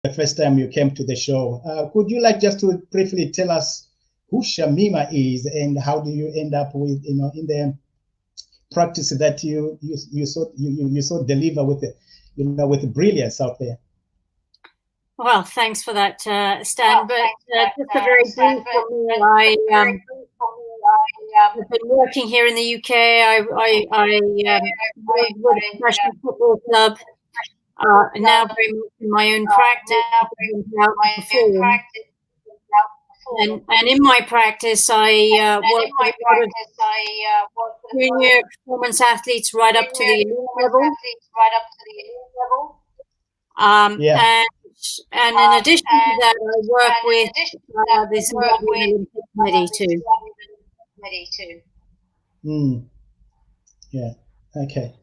the first time you came to the show. Could you like just to briefly tell us who Shamima is and how do you end up with, in the practice that you so deliver with with brilliance out there? Well, thanks for that, Stan. But just a very brief for me, I've been working here in the UK. I work with a professional football club. Now very much in my own practice, and in my practice, I work with a lot of junior performance athletes right up to the elite level. And in addition to that, I work with this Olympic committee too. Yeah. Okay.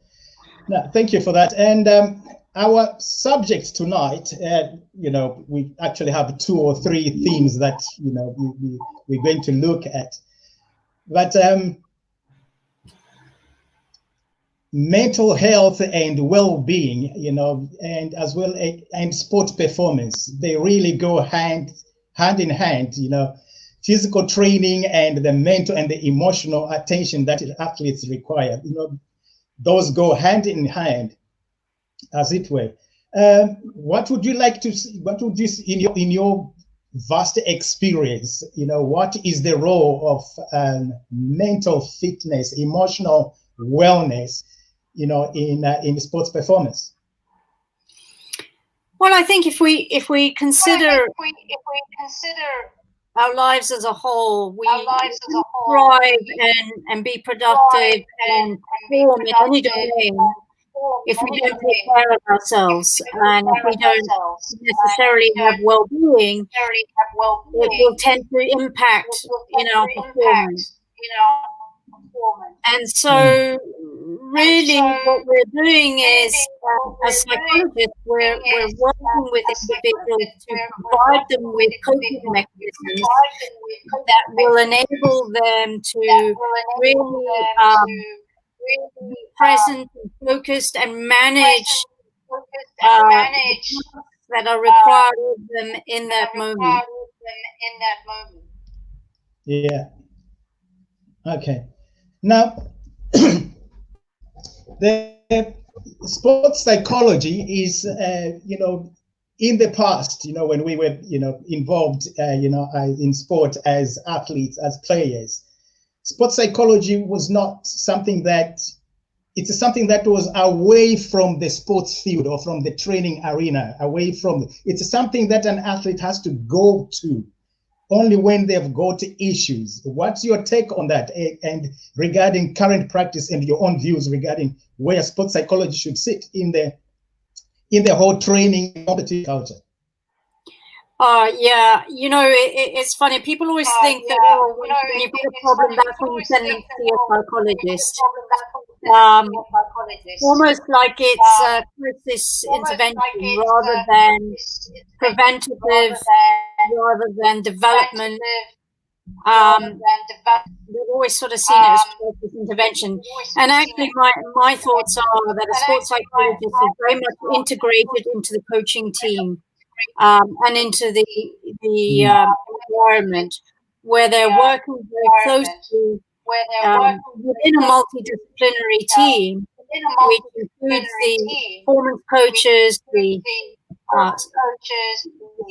Now, thank you for that. And our subject tonight, we actually have 2 or 3 themes that we're going to look at, but mental health and well-being, and as well and sport performance, they really go hand in hand. Physical training and the mental and the emotional attention that athletes require, those go hand in hand, as it were. What would you like to see? What would you see in your vast experience? What is the role of mental fitness, emotional wellness, in sports performance? Well, I think if we consider our lives as a whole, we thrive and be productive and perform in any domain if we don't take care of ourselves, and if we don't necessarily have well-being, it will tend to impact our performance. And so really what we're doing is, as psychologists, we're working with individuals to provide them with coping mechanisms that will enable them to really be present and focused and manage that are required of them in that moment. Yeah. Okay. Now, the sports psychology is, in the past, when we were, involved, in sport as athletes, as players, sports psychology was not something that, it's something that was away from the sports field or from the training arena, it's something that an athlete has to go to only when they've got issues. What's your take on that, and regarding current practice and your own views regarding where sports psychology should sit in the whole training competitive culture? Yeah, it's funny. People always think that when you've got a problem, that's when you send them to see a psychologist. Almost like it's a crisis intervention rather than preventative, rather than development. We've always sort of seen it as crisis intervention. And actually, my thoughts are that a sports psychologist is very much integrated into the coaching team. And into the environment where they're working very closely within a multidisciplinary team, which includes the performance coaches, the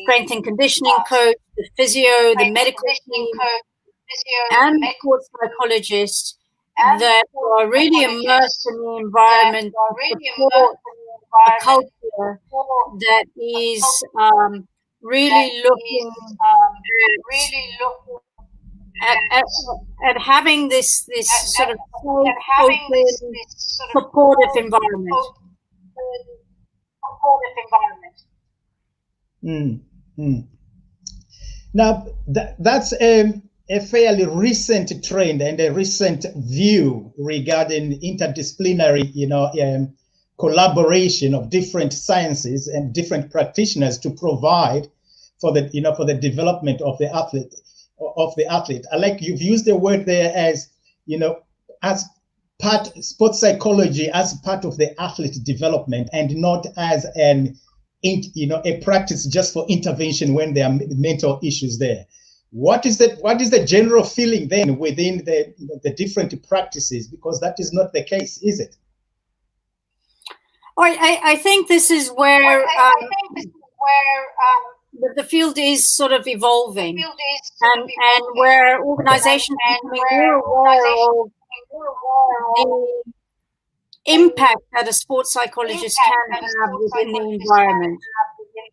strength and conditioning coach, the physio, the medical team, and the sports psychologists that are really immersed in the environment to support a culture that is really looking at having this sort of safe, open, supportive environment. Now, that's a fairly recent trend and a recent view regarding interdisciplinary, collaboration of different sciences and different practitioners to provide for the, for the development of the athlete. I like you've used the word there as, as sports psychology as part of the athlete development and not as an a practice just for intervention when there are mental issues there. What is the general feeling then within the different practices? Because that is not the case, is it? I think this is where the field is sort of evolving, and where organizations are becoming more aware of the impact that a sports psychologist can have within the environment.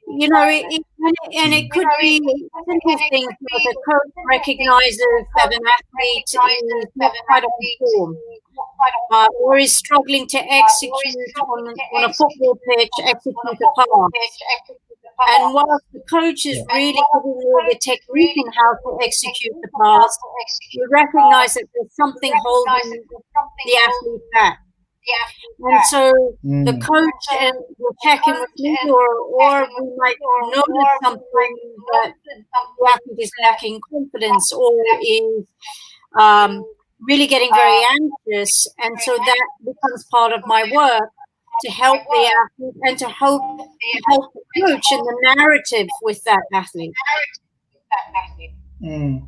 You know, it could be simple things like a coach recognizes that an athlete is not quite on form, or is struggling to execute on a football pitch, execute a pass. And whilst the coach is really giving you the technique in how to execute the pass, you recognize that there's something holding the athlete back. And so the coach will check in with me, or we might notice something that the athlete is lacking confidence, or is really getting very anxious. And so that becomes part of my work, to help the athlete and to help the coach in the narrative with that athlete. And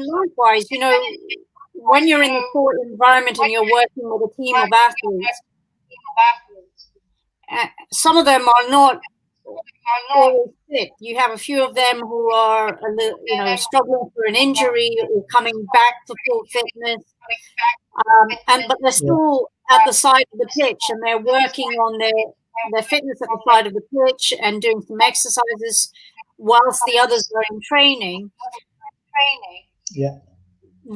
likewise, you know, when you're in the sport environment and you're working with a team of athletes, some of them are not always fit. You have a few of them who are, struggling through an injury or coming back to full fitness, but they're still at the side of the pitch, and they're working on their fitness at the side of the pitch and doing some exercises whilst the others are in training. Yeah.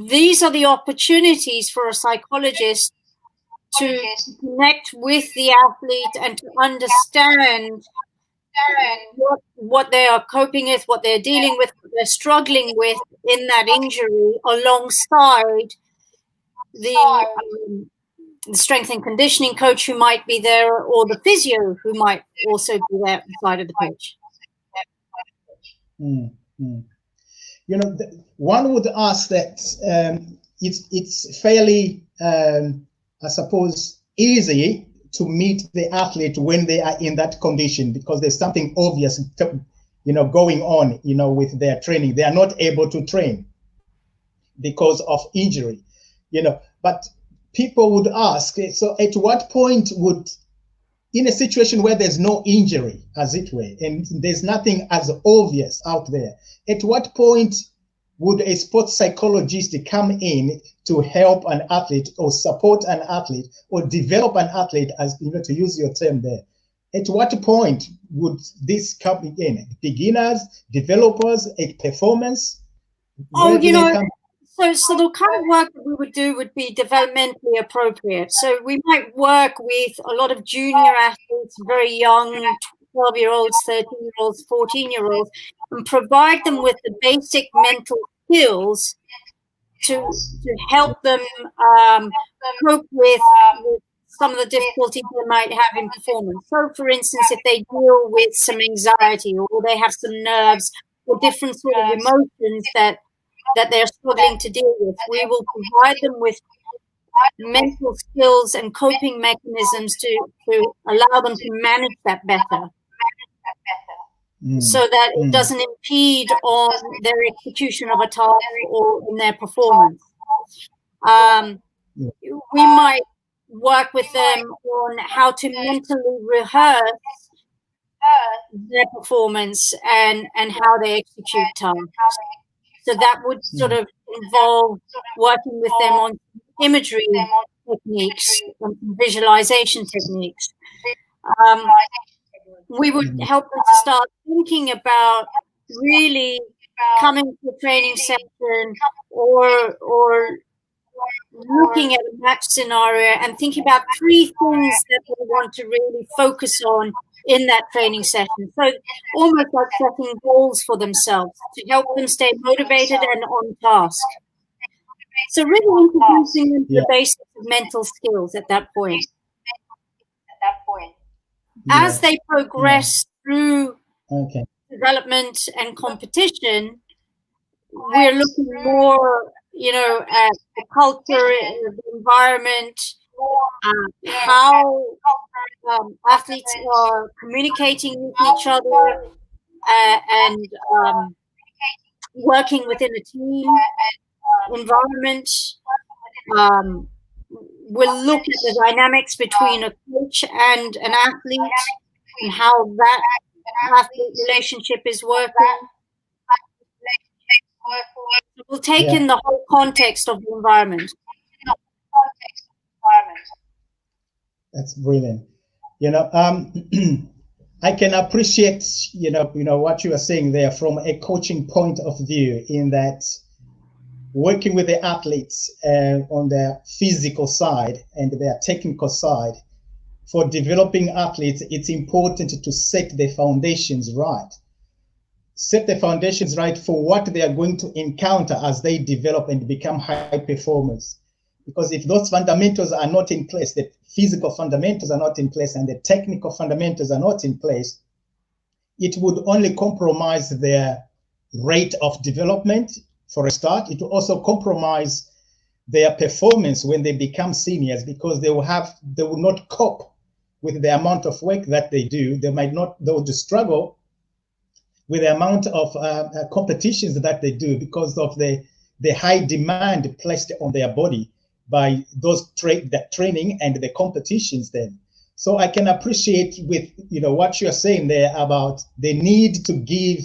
These are the opportunities for a psychologist to connect with the athlete and to understand what they are coping with, what they're dealing with, what they're struggling with in that injury, alongside the strength and conditioning coach who might be there, or the physio who might also be there at the side of the pitch. You know, one would ask that it's fairly, I suppose, easy to meet the athlete when they are in that condition, because there's something obvious, going on, with their training. They are not able to train because of injury, but people would ask, so at what point would, in a situation where there's no injury, as it were, and there's nothing as obvious out there, at what point would a sports psychologist come in to help an athlete or support an athlete or develop an athlete, as to use your term there? At what point would this come in? Beginners, developers, a performance? So the kind of work that we would do would be developmentally appropriate. So we might work with a lot of junior athletes, very young, 12-year-olds, 13-year-olds, 14-year-olds, and provide them with the basic mental skills to help them cope with some of the difficulties they might have in performance. So, for instance, if they deal with some anxiety, or they have some nerves, or different sort of emotions that they're struggling to deal with, we will provide them with mental skills and coping mechanisms to allow them to manage that better, so that it doesn't impede on their execution of a task or in their performance. We might work with them on how to mentally rehearse their performance and how they execute tasks. So that would sort of involve working with them on imagery techniques and visualization techniques. We would help them to start thinking about really coming to a training session or looking at a match scenario and thinking about 3 things that they want to really focus on in that training session. So almost like setting goals for themselves to help them stay motivated and on task. So really introducing them to the basics of mental skills at that point. As they progress through development and competition, we're looking more, at the culture, the environment, how athletes are communicating with each other and working within a team environment. We'll look at the dynamics between a coach and an athlete and how that athlete relationship is working. We'll take in the whole context of the environment. That's brilliant. I can appreciate, what you are saying there from a coaching point of view, in that working with the athletes on their physical side and their technical side. For developing athletes, it's important to set the foundations right. Set the foundations right for what they are going to encounter as they develop and become high performers. Because if those fundamentals are not in place, the physical fundamentals are not in place, and the technical fundamentals are not in place, it would only compromise their rate of development for a start. It will also compromise their performance when they become seniors, because they will not cope with the amount of work that they do. They will struggle with the amount of competitions that they do, because of the high demand placed on their body by those the training and the competitions then. So I can appreciate with what you're saying there about the need to give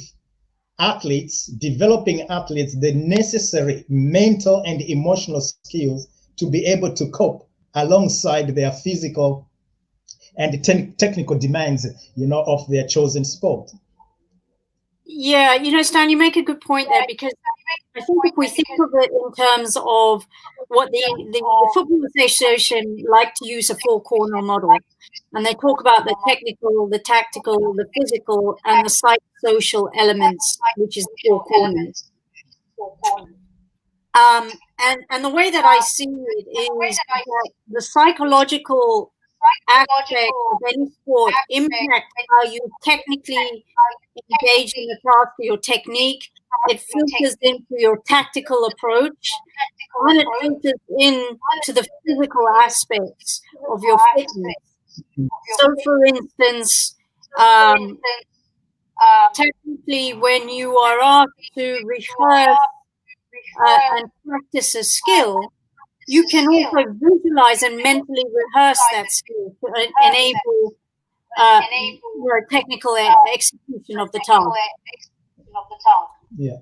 athletes, developing athletes, the necessary mental and emotional skills to be able to cope alongside their physical and technical demands, of their chosen sport. Yeah, Stan, you make a good point there, because I think if we think of it in terms of what the Football Association like to use a four-corner model, and they talk about the technical, the tactical, the physical, and the psychosocial elements, which is the four corners. And the way that I see it is that the psychological aspect of any sport impact how you technically engage in the task, your technique. It filters into your tactical approach, and it filters into the physical aspects of your fitness. So, for instance, technically, when you are asked to rehearse and practice a skill, you can also visualize and mentally rehearse that skill to enable technical execution of the task. Yeah.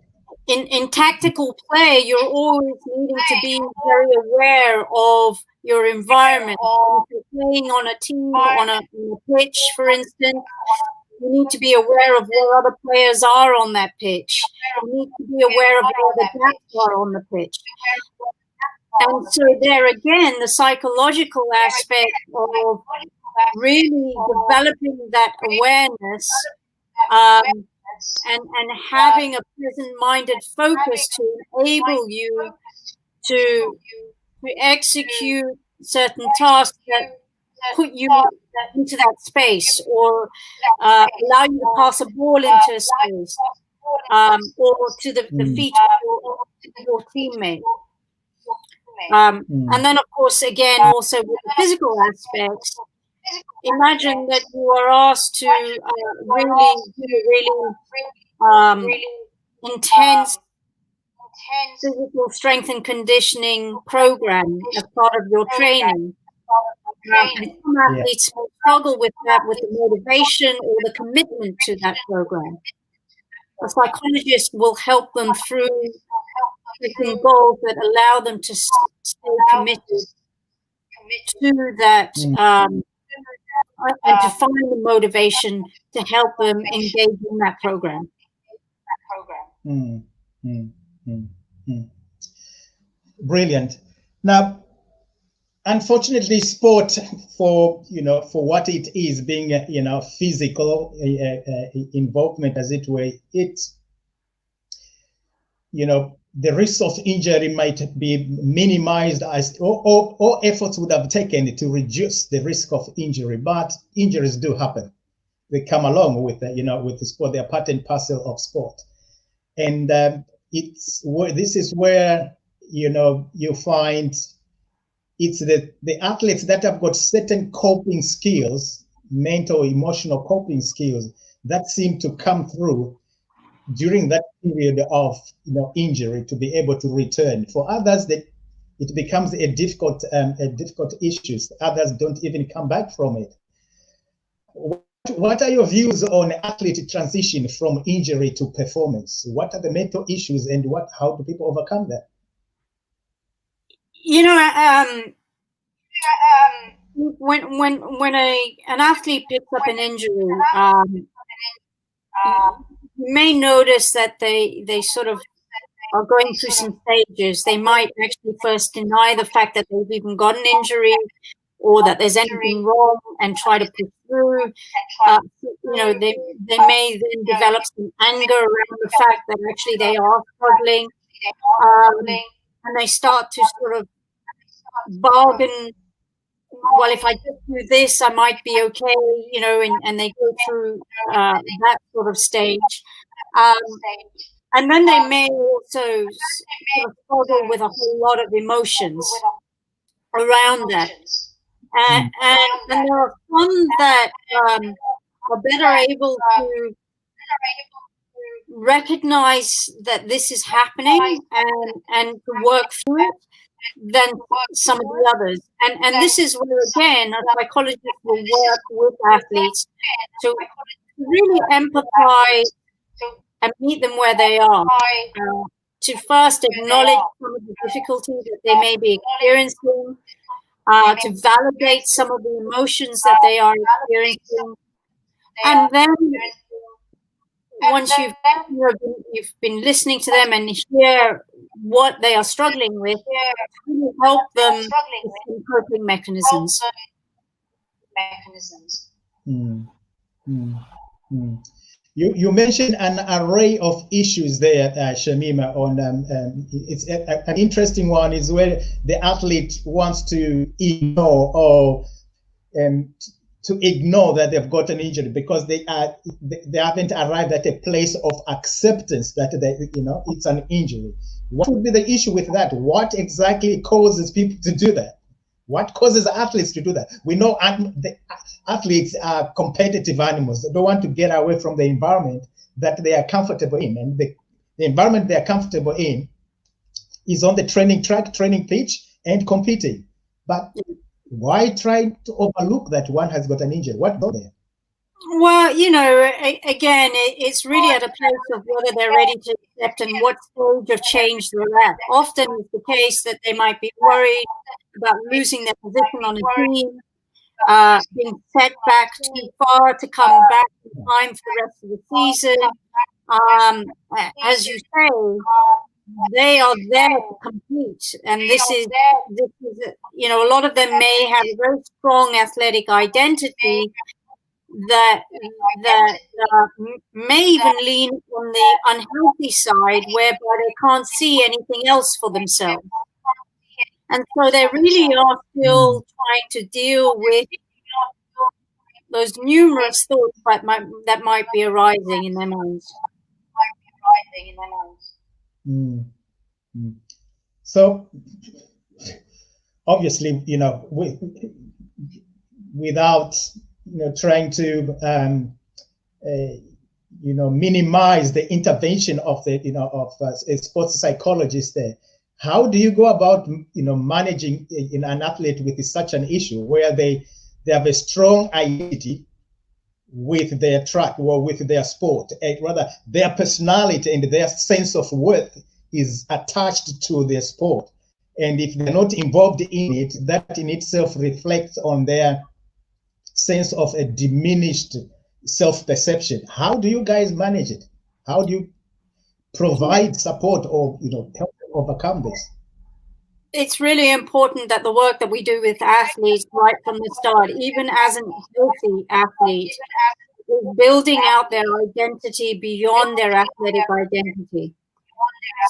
In tactical play, you're always needing to be very aware of your environment. If you're playing on a team, on a pitch, for instance, you need to be aware of where other players are on that pitch. You need to be aware of where the gaps are on the pitch. And so there again, the psychological aspect of really developing that awareness and having a present-minded focus to enable you to execute certain tasks that put you into that space, or allow you to pass a ball into a space, or to the feet of your teammate. And then, of course, again, also with the physical aspects, imagine that you are asked to really do a really intense physical strength and conditioning program as part of your training. And some athletes struggle with that, with the motivation or the commitment to that program. A psychologist will help them through setting goals that allow them to stay committed to that, and to find the motivation to help them engage in that program. Brilliant. Now, unfortunately, sport, for what it is, being physical involvement, as it were, the risk of injury might be minimized, as all efforts would have taken to reduce the risk of injury, but injuries do happen. They come along with with the sport. They're part and parcel of sport, and this is where you find it's the athletes that have got certain coping skills, mental, emotional coping skills that seem to come through during that period of injury to be able to return. For others, that it becomes a difficult issue. Others don't even come back from it. What are your views on athlete transition from injury to performance? What are the mental issues, and how do people overcome that? When an athlete picks up an injury, you may notice that they sort of are going through some stages. They might actually first deny the fact that they've even got an injury or that there's anything wrong and try to push through. They may then develop some anger around the fact that actually they are struggling, and they start to sort of bargain. Well, if I just do this, I might be okay, and they go through that sort of stage. And then they may also sort of struggle with a whole lot of emotions around that. And there are some that are better able to recognize that this is happening and to work through it than some of the others. And this is where, again, a psychologist will work with athletes to really empathize and meet them where they are. To first acknowledge some of the difficulties that they may be experiencing, to validate some of the emotions that they are experiencing, and then once you've been listening to them and hear what they are struggling with, to help them with some coping mechanisms. You mentioned an array of issues there, Shamima. On it's an interesting one is where the athlete wants to ignore or to ignore that they've got an injury because they haven't arrived at a place of acceptance that it's an injury. What would be the issue with that? What exactly causes people to do that? What causes athletes to do that? We know the athletes are competitive animals. They don't want to get away from the environment that they are comfortable in. And the environment they are comfortable in is on the training track, training pitch, and competing. But why try to overlook that one has got an injury? What go there? Well, again, it's really at a place of whether they're ready to accept and what stage of change they're at. Often it's the case that they might be worried about losing their position on a team, being set back too far to come back in time for the rest of the season. As you say, they are there to compete, and this is a lot of them may have a very strong athletic identity that may even lean on the unhealthy side, whereby they can't see anything else for themselves. And so they really are still trying to deal with those numerous thoughts that might be arising in their minds. So, obviously, without trying to minimize the intervention of a sports psychologist there. How do you go about managing an athlete with such an issue where they have a strong identity with their track or with their sport, rather their personality and their sense of worth is attached to their sport, and if they're not involved in it, that in itself reflects on their sense of a diminished self-perception. How do you guys manage it? How do you provide support or help overcome this? It's really important that the work that we do with athletes right from the start, even as a healthy athlete, is building out their identity beyond their athletic identity.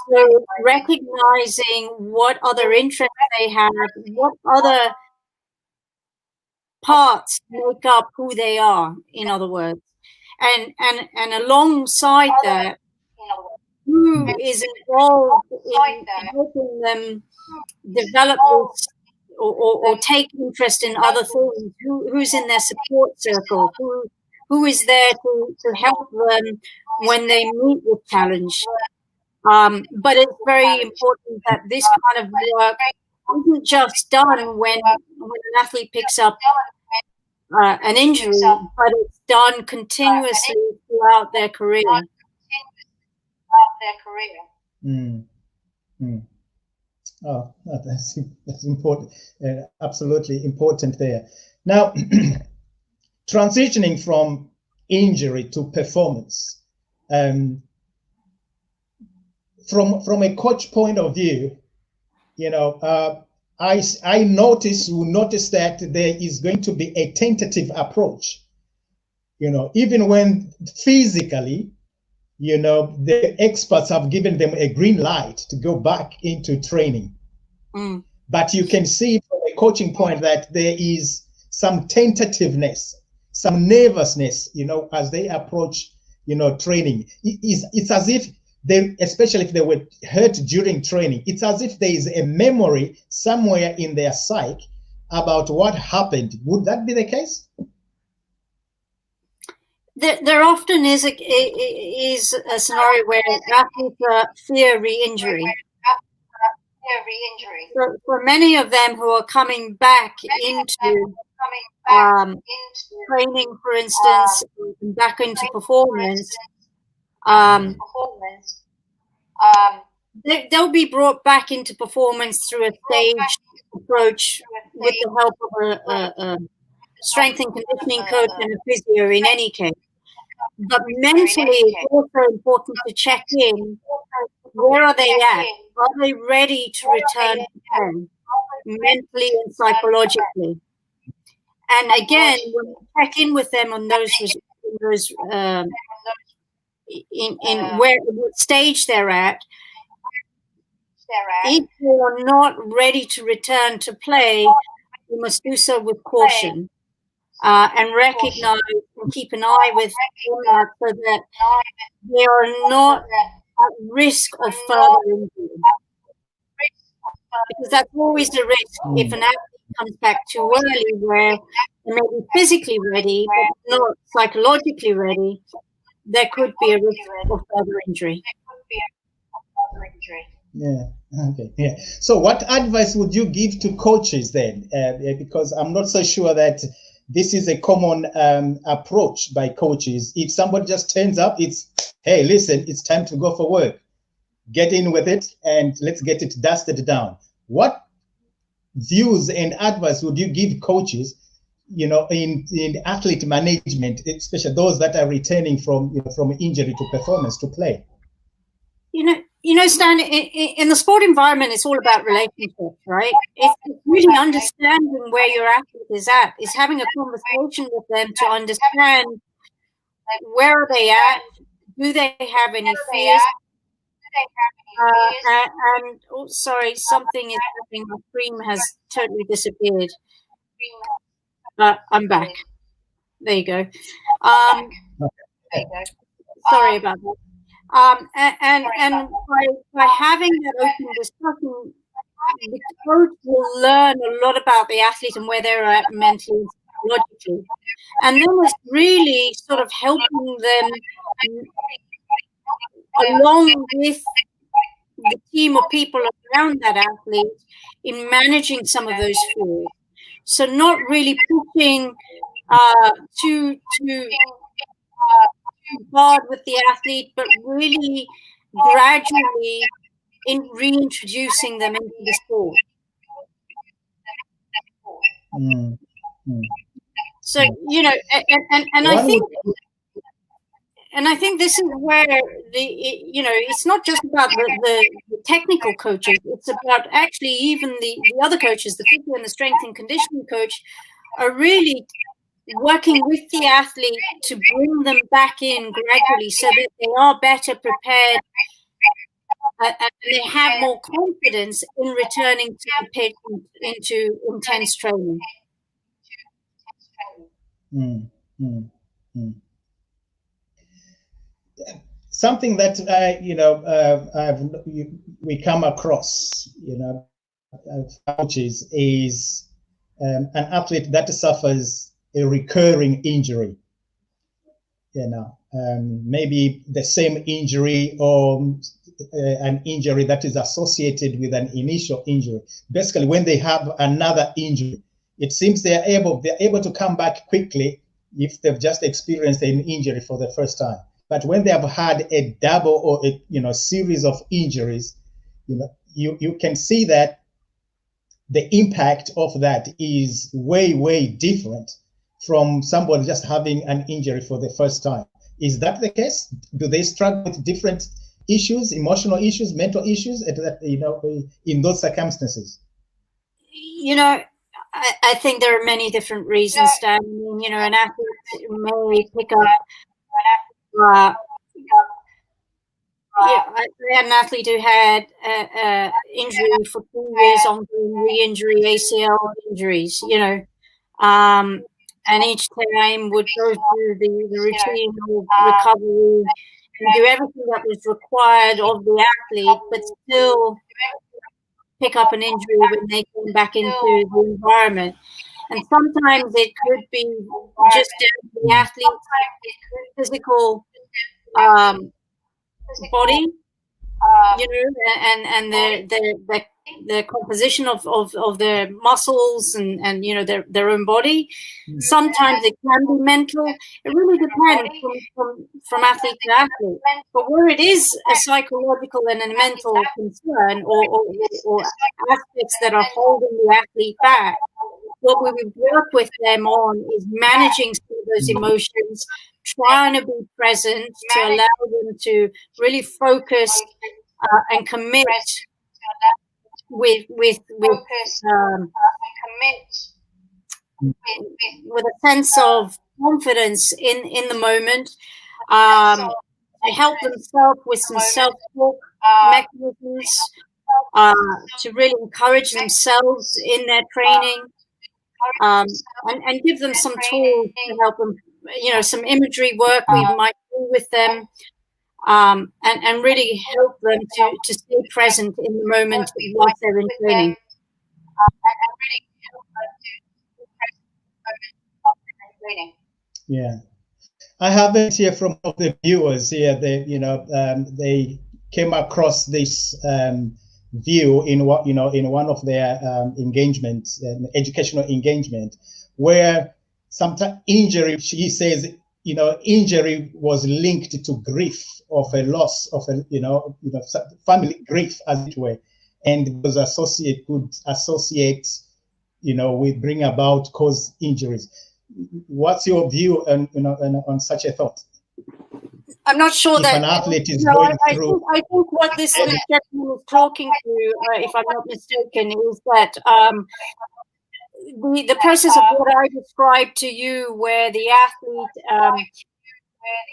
So recognizing what other interests they have, what other parts make up who they are, in other words. And alongside that, who is involved in helping them develop this or take interest in other things, who's in their support circle, who is there to help them when they meet with challenge. But it's very important that this kind of work isn't just done when an athlete picks up an injury, but it's done continuously throughout their career. Oh, that's important. Absolutely important there. Now, transitioning from injury to performance, from a coach point of view, I will notice that there is going to be a tentative approach, even when physically, the experts have given them a green light to go back into training. But you can see from a coaching point that there is some tentativeness, some nervousness, as they approach, training. It's as if especially if they were hurt during training, it's as if there is a memory somewhere in their psyche about what happened. Would that be the case? There often is a scenario where athletes fear re-injury. For many of them who are coming back into training, for instance, back into performance, they'll be brought back into performance through a staged approach with the help of a strength and conditioning coach and a physio in any case. But mentally, it's also important to check in. Where are they at? Are they ready to return to play, mentally and psychologically? And again, when we check in with them on those in what stage they're at, if they are not ready to return to play, we must do so with caution and recognize and keep an eye with them so that they are not at risk of further injury. Because that's always the risk if an athlete comes back too early, where they may be physically ready but not psychologically ready. There could be a risk of further injury. Yeah. Okay. Yeah. So, what advice would you give to coaches then? Because I'm not so sure that this is a common approach by coaches. If somebody just turns up, it's, hey, listen, it's time to go for work. Get in with it and let's get it dusted down. What views and advice would you give coaches, in athlete management, especially those that are returning from injury to performance to play? Stan, in the sport environment, it's all about relationships, right? It's really understanding where your athlete is at. It's having a conversation with them to understand where are they at, do they have any fears? And oh, sorry, something is happening. My screen has totally disappeared. I'm back. There you go. Sorry about that. And by having that open discussion, the coach will learn a lot about the athlete and where they're at mentally and psychologically. And then it's really sort of helping them along with the team of people around that athlete in managing some of those fears. So not really pushing too hard with the athlete, but really gradually reintroducing them into the sport. So, and I think this is where it's not just about the technical coaches. It's about actually even the other coaches, the physio and the strength and conditioning coach, are really working with the athlete to bring them back in gradually so that they are better prepared and they have more confidence in returning to the pitch into intense training. Something that we come across, coaches is an athlete that suffers a recurring injury. Maybe the same injury or an injury that is associated with an initial injury. Basically, when they have another injury, it seems they're able to come back quickly if they've just experienced an injury for the first time. But when they have had a double or a series of injuries, you can see that the impact of that is way, way different from somebody just having an injury for the first time. Is that the case? Do they struggle with different issues, emotional issues, mental issues, in those circumstances? I think there are many different reasons, Dan. An athlete may pick up. I had an athlete who had injury for 2 years, ongoing re-injury, ACL injuries. And each time would go through the routine of recovery and do everything that was required of the athlete, but still pick up an injury when they came back into the environment. And sometimes it could be just down to the athlete's physical body, and the composition of their muscles and their own body. Sometimes it can be mental. It really depends from athlete to athlete. But where it is a psychological and a mental concern or aspects that are holding the athlete back, what we would work with them on is managing some of those emotions, trying to be present to allow them to really focus and commit with a sense of confidence in the moment, to help themselves with some self-talk mechanisms, to really encourage themselves in their training, and give them some tools to help them, some imagery work we might do with them, and really help them to stay present in the moment whilst they're in training. Yeah, I have it here from one of the viewers here. They came across this view in one of their engagements, educational engagement, where sometimes injury, she says, injury was linked to grief of a loss of family grief, as it were, and was could associate, with bring about cause injuries. What's your view on such a thought? I'm not sure if that an athlete is going through. I think what this gentleman is talking to, if I'm not mistaken, is that the process of what I described to you, where the athlete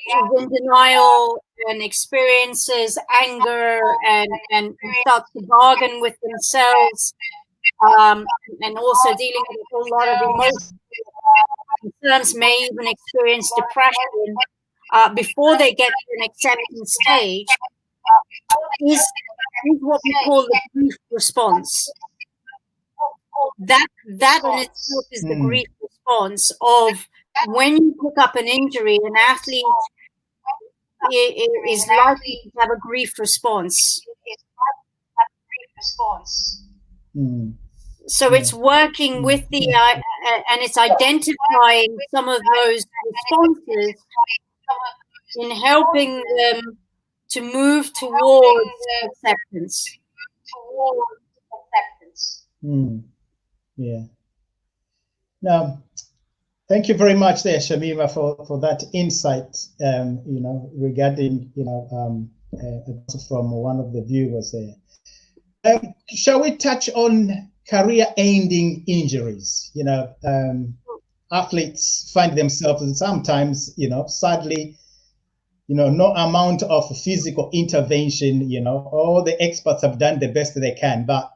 is in denial and experiences anger and starts to bargain with themselves, and also dealing with a whole lot of emotional concerns, may even experience depression before they get to an acceptance stage, is what we call the grief response. That in itself is the grief response of when you pick up an injury, an athlete is likely to have a grief response. So it's working with the and it's identifying some of those responses in helping them to move towards acceptance. Yeah. Now, thank you very much there, Shamima, for that insight, regarding, from one of the viewers there. Shall we touch on career-ending injuries? Athletes find themselves sometimes, sadly, no amount of physical intervention, all the experts have done the best they can, but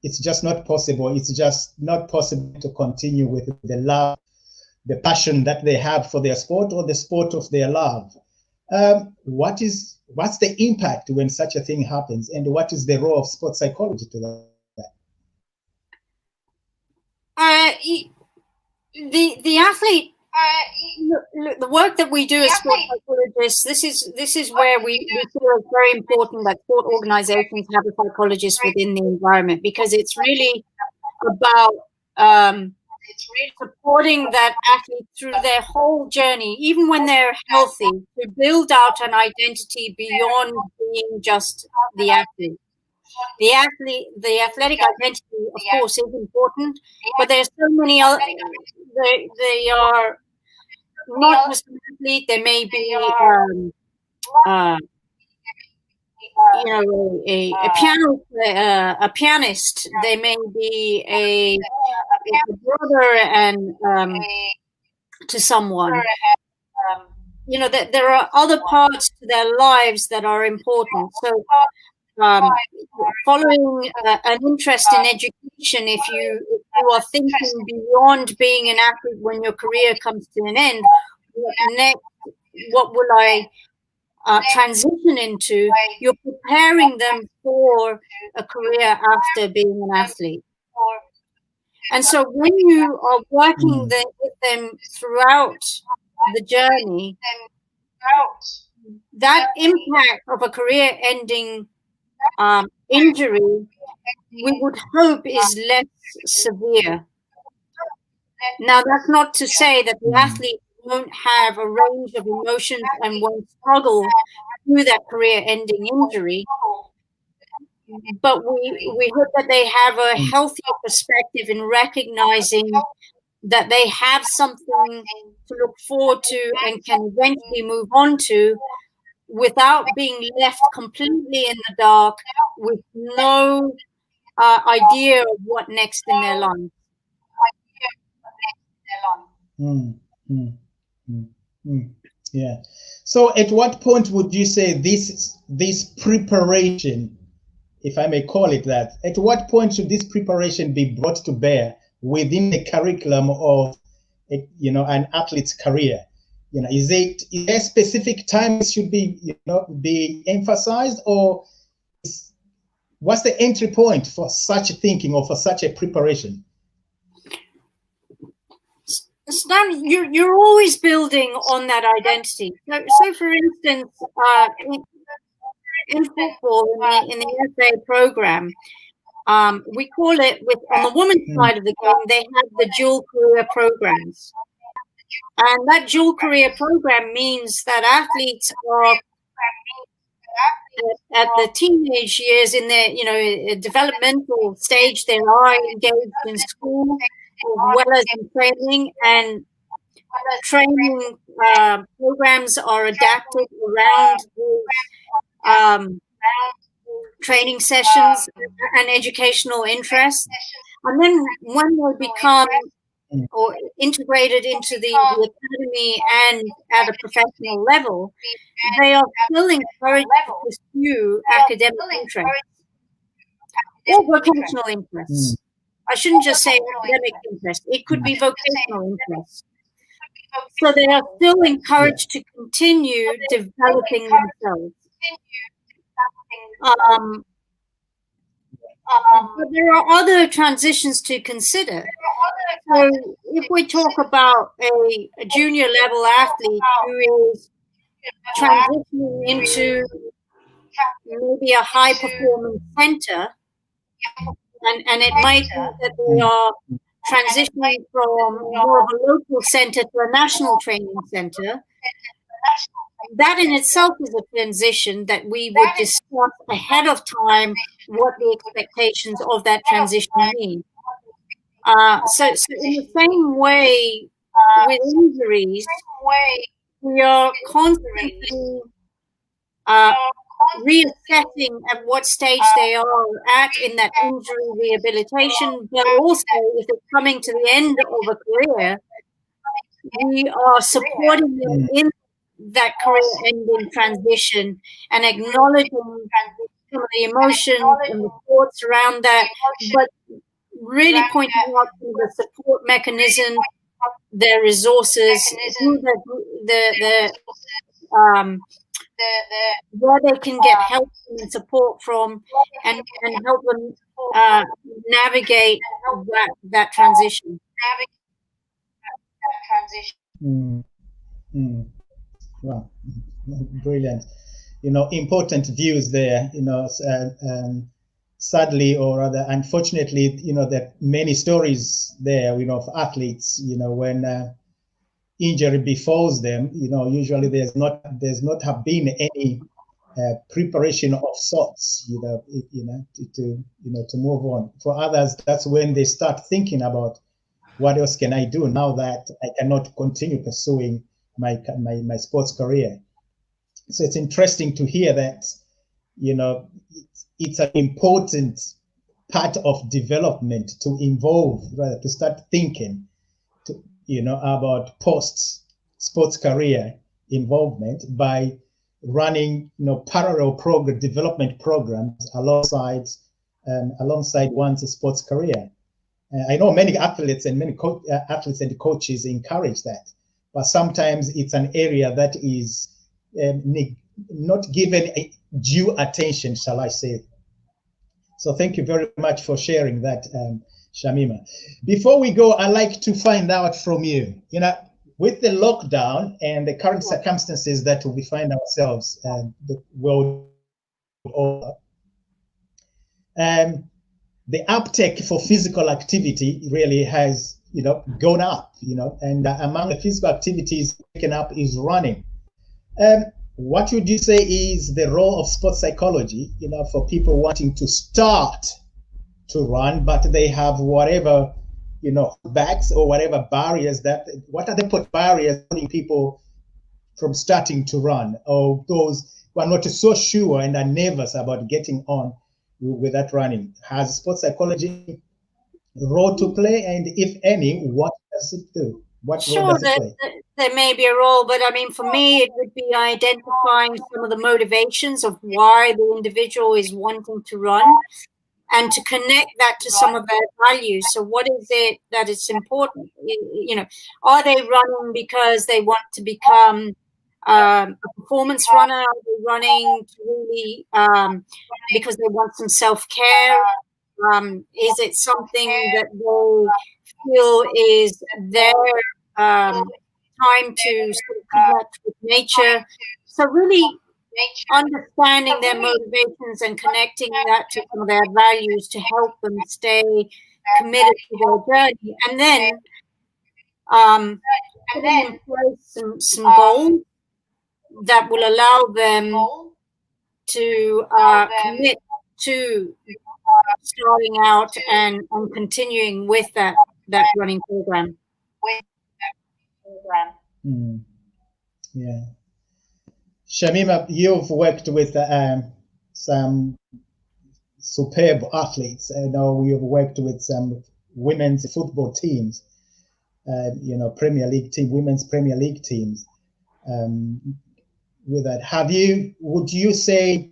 it's just not possible. It's just not possible to continue with the love, the passion that they have for their sport or the sport of their love. What's the impact when such a thing happens, and what is the role of sports psychology to that? The athlete, look, the work that we do as sport psychologists, this is where we feel it's very important that sport organizations have a psychologist within the environment, because it's really about supporting that athlete through their whole journey, even when they're healthy, to build out an identity beyond being just the athlete. The athletic identity, of course, is important, but there's so many other. They are not just an athlete. They may be, a pianist. They may be a brother and to someone. There are other parts to their lives that are important. So, following an interest in education, if you are thinking beyond being an athlete when your career comes to an end, what will I transition into? You're preparing them for a career after being an athlete. And so when you are working with them throughout the journey, that impact of a career-ending injury, we would hope, is less severe. Now, that's not to say that the athlete won't have a range of emotions and won't struggle through that career-ending injury, but we hope that they have a healthier perspective in recognizing that they have something to look forward to and can eventually move on to, without being left completely in the dark with no idea of what next in their life. Yeah. So at what point would you say this preparation, if I may call it that, at what point should this preparation be brought to bear within the curriculum of an athlete's career? Is there a specific time it should be emphasized, or what's the entry point for such thinking or for such a preparation? Stan, you're always building on that identity. So for instance, in football, in the FA program, we call it, on the women's side of the game, they have the dual career programs. And that dual career program means that athletes are at the teenage years, in their developmental stage, they are engaged in school as well as in training, and training programs are adapted around these training sessions and educational interests. And then when they become or integrated into the academy and at a professional level, they are still encouraged to pursue academic interests or vocational interests. I shouldn't just say academic interests. It could be vocational interests. So they are still encouraged to continue developing themselves. But there are other transitions to consider. So if we talk about a junior level athlete who is transitioning into maybe a high performance center, and it might be that they are transitioning from more of a local center to a national training center, that in itself is a transition that we would discuss ahead of time what the expectations of that transition mean. So in the same way with injuries, we are constantly reassessing at what stage they are at in that injury rehabilitation, but also if they're coming to the end of a career, we are supporting them in that career-ending transition and acknowledging some of the emotions and the thoughts around that, but really pointing out the support mechanism, their resources, who the where they can get help and support from, and help them navigate that transition. Wow, brilliant. Important views there. Sadly, or rather unfortunately, there are many stories there, of athletes, when injury befalls them, usually there's not have been any preparation of sorts, to move on. For others, that's when they start thinking about what else can I do now that I cannot continue pursuing my sports career. So it's interesting to hear that, it's an important part of development to involve, rather, to start thinking, about post sports career involvement by running, parallel development programs alongside one's sports career. I know many athletes and athletes and coaches encourage that, but sometimes it's an area that is not given due attention, shall I say. So thank you very much for sharing that, Shamima. Before we go, I'd like to find out from you, with the lockdown and the current circumstances that we find ourselves the world over, the uptake for physical activity really has, gone up, and among the physical activities taken up is running. What would you say is the role of sports psychology, for people wanting to start to run, but they have whatever, backs or whatever barriers what are the barriers holding people from starting to run, or those who are not so sure and are nervous about getting on with that running? Has sports psychology a role to play? And if any, what does it do? What role does it play? There may be a role, but I mean, for me, it would be identifying some of the motivations of why the individual is wanting to run, and to connect that to some of their values. So what is it that is important? Are they running because they want to become a performance runner? Are they running to really because they want some self-care? Is it something that they feel is their time to sort of connect with nature? So really understanding their motivations and connecting that to some of their values to help them stay committed to their journey, and then putting in place some goals that will allow them to commit to starting out and continuing with that running program. Yeah. Shamima, you've worked with some superb athletes. I know you've worked with some women's football teams, Premier League team, women's Premier League teams. With that, would you say,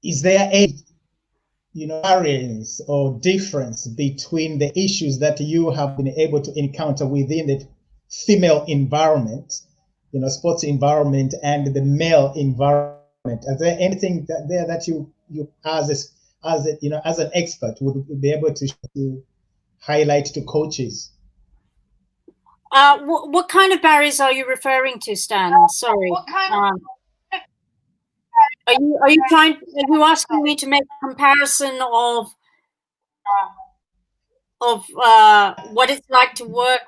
is there a variance or difference between the issues that you have been able to encounter within the female environment, sports environment, and the male environment? Is there anything there that you as an expert would be able to highlight to coaches? What kind of barriers are you referring to, Stan? Sorry. Are you asking me to make a comparison of what it's like to work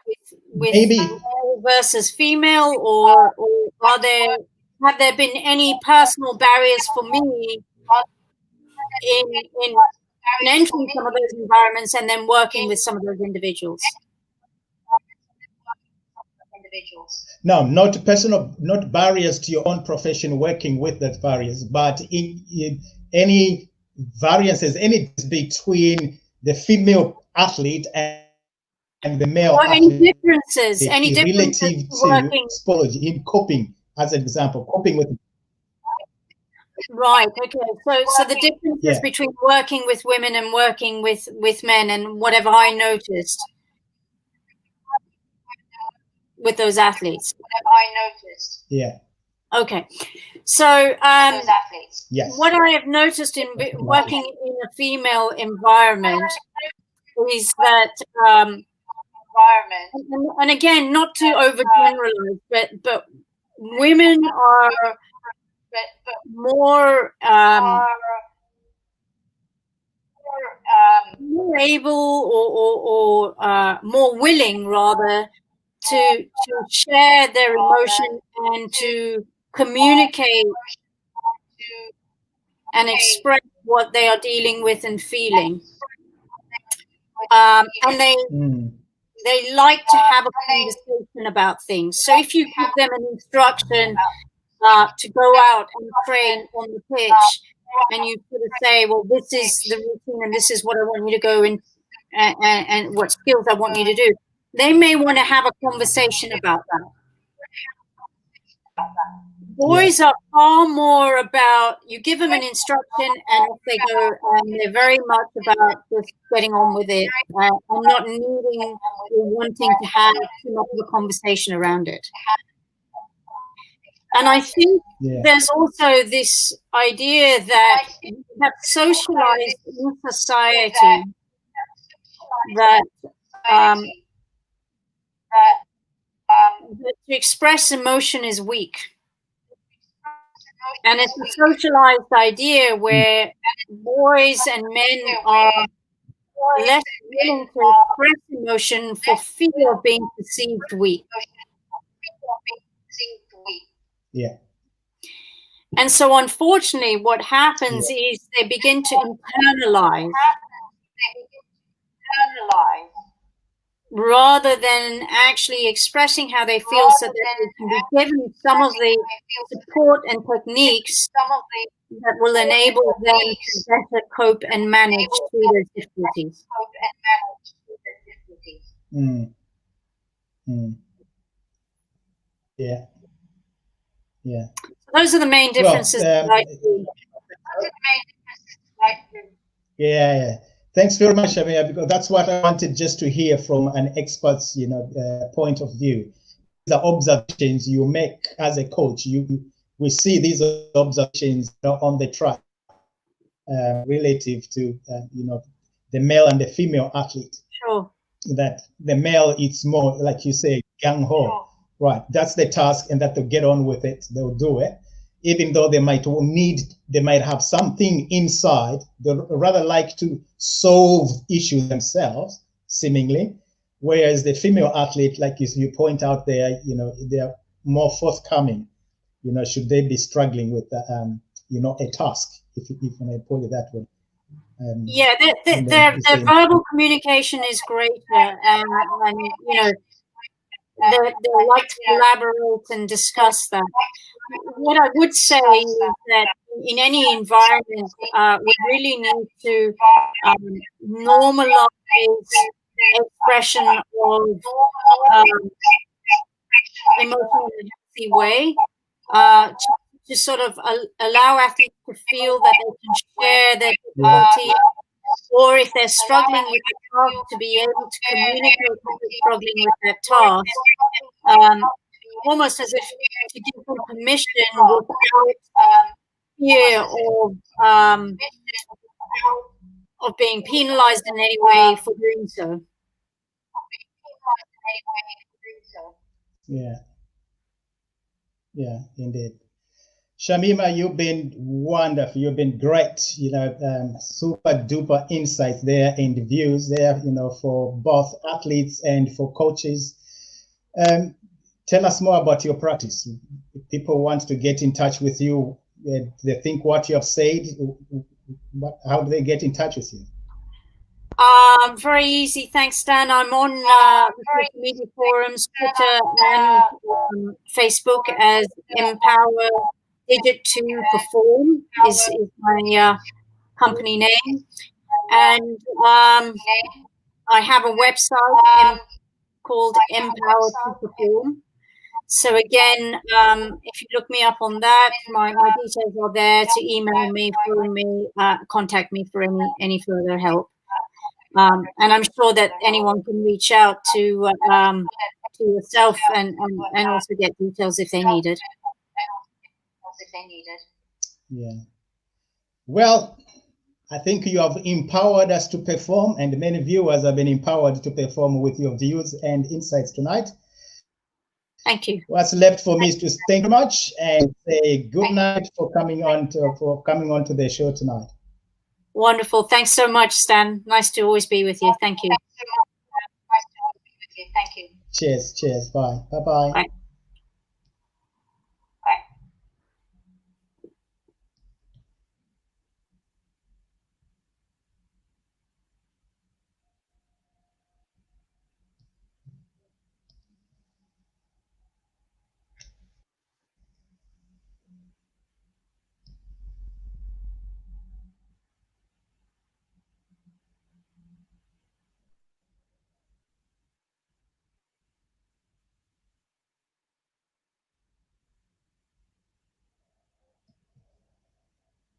with male versus female, or have there been any personal barriers for me in entering some of those environments and then working with some of those individuals? No, not personal, not barriers to your own profession working with that barriers, but in any variances, any between the female athlete and the male or athlete. Any differences relative to sports in coping, as an example, coping with. Right. Okay. So the differences between working with women and working with men, and whatever I noticed with those athletes. Yeah. Okay. So Yes. what I have noticed in working in a female environment is that, and again, not to overgeneralize, but women are more more able or more willing, rather, to share their emotion and to communicate and express what they are dealing with and feeling. And they like to have a conversation about things. So if you give them an instruction to go out and train on the pitch, and you sort of say, well, this is the routine and this is what I want you to go in and what skills I want you to do, they may want to have a conversation about that. Boys are far more about, you give them an instruction and off they go, and they're very much about just getting on with it and not needing or wanting to have too much of a conversation around it. And I think there's also this idea that we have socialized in society that to express emotion is weak. And it's a socialized idea where boys and men are less willing to express emotion for fear of being perceived weak. Yeah. And so, unfortunately, what happens is they begin to internalize rather than actually expressing how they feel, so that they can be given some of the support and techniques that will enable them to better cope and manage through those difficulties. Yeah. Yeah. Those are the main differences. Yeah. Thanks very much, Shamia, because that's what I wanted just to hear from an expert's, point of view. The observations you make as a coach, we see these observations on the track relative to, the male and the female athlete. Sure. That the male, it's more, like you say, gung-ho. Right, that's the task, and that they'll get on with it, they'll do it. Even though they might have something inside, they rather like to solve issues themselves, seemingly. Whereas the female athlete, like you point out there, they're more forthcoming. Should they be struggling with, a task, if I may put it that way. Their verbal communication is greater, and they like to collaborate and discuss that. What I would say is that in any environment, we really need to normalize expression of emotion in a healthy way, to sort of allow athletes to feel that they can share their difficulty, or if they're struggling with a task, to be able to communicate that they're struggling with that task, almost as if to give them permission without fear of being penalized in any way for doing so. Yeah, indeed. Shamima, you've been wonderful. You've been great. Super duper insights there and views there, for both athletes and for coaches. Tell us more about your practice. If people want to get in touch with you, they think what you have said, how do they get in touch with you? Very easy. Thanks, Dan. I'm on the social media forums, Twitter and Facebook as Empower Digit to Perform is my company name. And I have a website called Empower to Perform. So again, if you look me up on that, my details are there to email me, phone me, contact me for any further help. And I'm sure that anyone can reach out to to yourself and also get details if they need it. Yeah. Well, I think you have empowered us to perform, and many viewers have been empowered to perform with your views and insights tonight. Thank you. What's left for me is to thank you much and say good night for coming on to the show tonight. Wonderful. Thanks so much, Stan. Nice to always be with you. Thank you. Cheers. Bye. Bye-bye. Bye.